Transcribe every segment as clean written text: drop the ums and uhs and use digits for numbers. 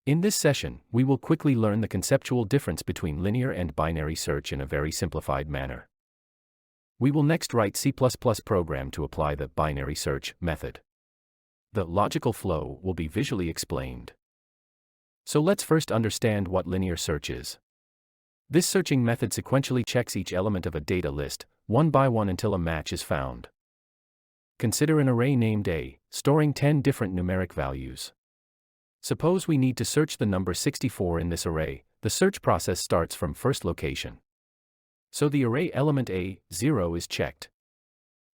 In this session, we will quickly learn the conceptual difference between linear and binary search in a very simplified manner. We will next write C++ program to apply the binary search method. The logical flow will be visually explained. So let's first understand what linear search is. This searching method sequentially checks each element of a data list, one by one until a match is found. Consider an array named A, storing 10 different numeric values. Suppose we need to search the number 64 in this array. The search process starts from first location. So the array element A, 0 is checked.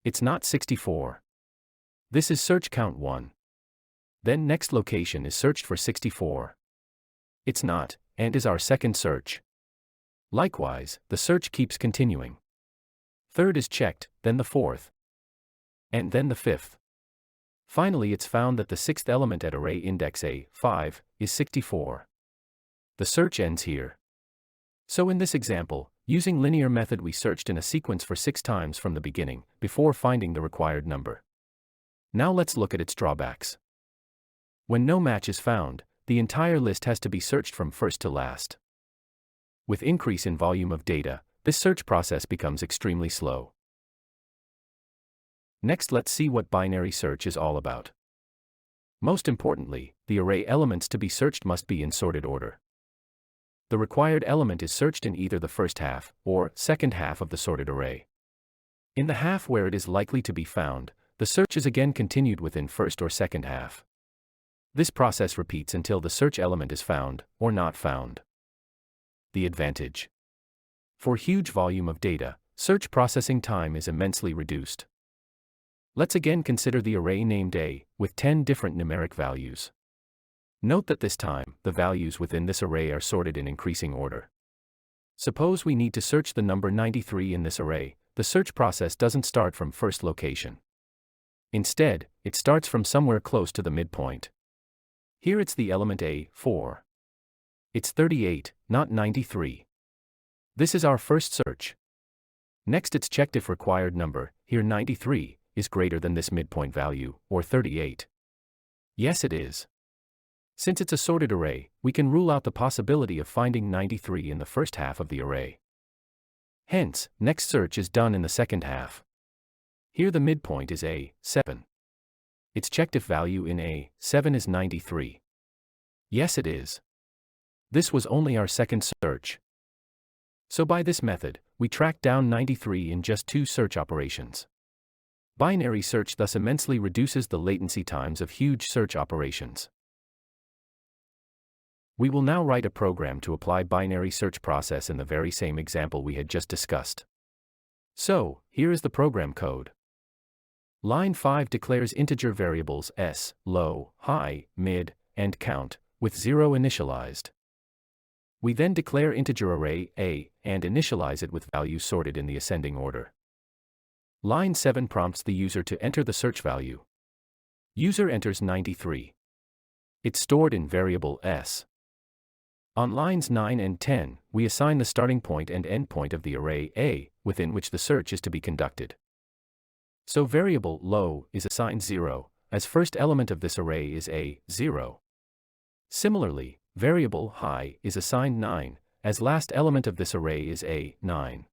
It's not 64. This is search count 1. Then next location is searched for 64. It's not, and is our second search. Likewise, the search keeps continuing. Third is checked, then the fourth. And then the fifth. Finally, it's found that the sixth element at array index A, 5, is 64. The search ends here. So in this example, using linear method we searched in a sequence for 6 times from the beginning, before finding the required number. Now let's look at its drawbacks. When no match is found, the entire list has to be searched from first to last. With increase in volume of data, this search process becomes extremely slow. Next, let's see what binary search is all about. Most importantly, the array elements to be searched must be in sorted order. The required element is searched in either the first half or second half of the sorted array. In the half where it is likely to be found, the search is again continued within first or second half. This process repeats until the search element is found or not found. The advantage. For huge volume of data, search processing time is immensely reduced. Let's again consider the array named A, with 10 different numeric values. Note that this time, the values within this array are sorted in increasing order. Suppose we need to search the number 93 in this array. The search process doesn't start from first location. Instead, it starts from somewhere close to the midpoint. Here it's the element A, 4. It's 38, not 93. This is our first search. Next it's checked if required number, here 93, is greater than this midpoint value, or 38. Yes, it is. Since it's a sorted array, we can rule out the possibility of finding 93 in the first half of the array. Hence, next search is done in the second half. Here the midpoint is A, 7. It's checked if value in A, 7 is 93. Yes, it is. This was only our second search. So by this method, we track down 93 in just 2 search operations. Binary search thus immensely reduces the latency times of huge search operations. We will now write a program to apply binary search process in the very same example we had just discussed. So, here is the program code. Line 5 declares integer variables s, low, high, mid, and count, with 0 initialized. We then declare integer array A, and initialize it with values sorted in the ascending order. Line 7 prompts the user to enter the search value. User enters 93. It's stored in variable s. On lines 9 and 10, we assign the starting point and end point of the array A, within which the search is to be conducted. So variable low is assigned 0, as first element of this array is A, 0. Similarly, variable high is assigned 9, as last element of this array is A, 9.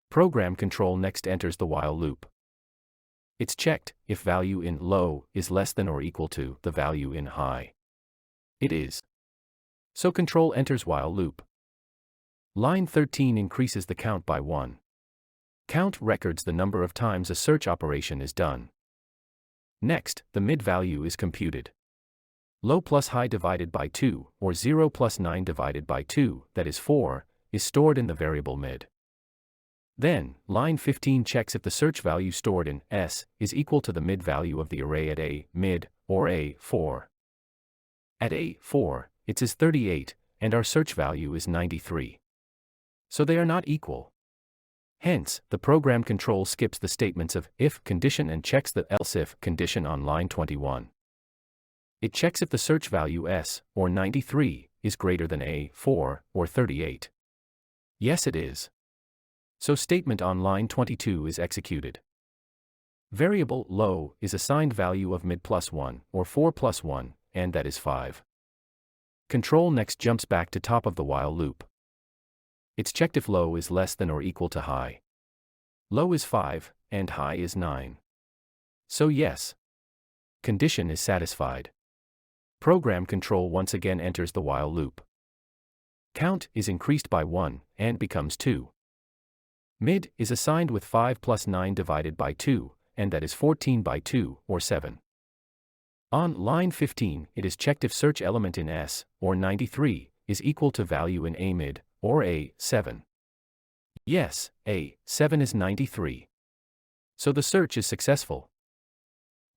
Program control next enters the while loop. It's checked if value in low is less than or equal to the value in high. It is. So control enters while loop. Line 13 increases the count by 1. Count records the number of times a search operation is done. Next, the mid value is computed. Low plus high divided by 2, or 0 plus 9 divided by 2, that is 4, is stored in the variable mid. Then, line 15 checks if the search value stored in S is equal to the mid value of the array at A, mid, or A, 4. At A, 4, it is 38, and our search value is 93. So they are not equal. Hence, the program control skips the statements of if condition and checks the else if condition on line 21. It checks if the search value S, or 93, is greater than A, 4, or 38. Yes, it is. So statement on line 22 is executed. Variable low is assigned value of mid plus 1, or 4 plus 1, and that is 5. Control next jumps back to top of the while loop. It's checked if low is less than or equal to high. Low is 5, and high is 9. So yes. Condition is satisfied. Program control once again enters the while loop. Count is increased by 1, and becomes 2. Mid is assigned with 5 plus 9 divided by 2, and that is 14 by 2, or 7. On line 15, it is checked if search element in S, or 93, is equal to value in A mid, or A, 7. Yes, A, 7 is 93. So the search is successful.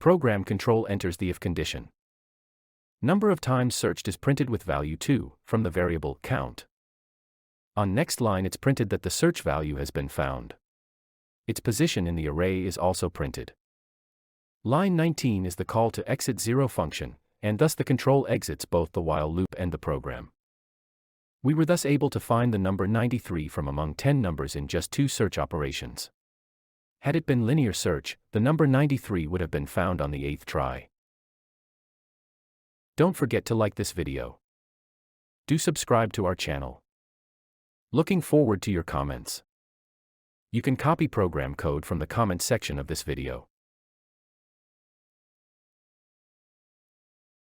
Program control enters the if condition. Number of times searched is printed with value 2, from the variable count. On next line it's printed that the search value has been found. Its position in the array is also printed. Line 19 is the call to exit 0 function, and thus the control exits both the while loop and the program. We were thus able to find the number 93 from among 10 numbers in just 2 search operations. Had it been linear search, the number 93 would have been found on the 8th try. Don't forget to like this video. Do subscribe to our channel. Looking forward to your comments. You can copy program code from the comments section of this video.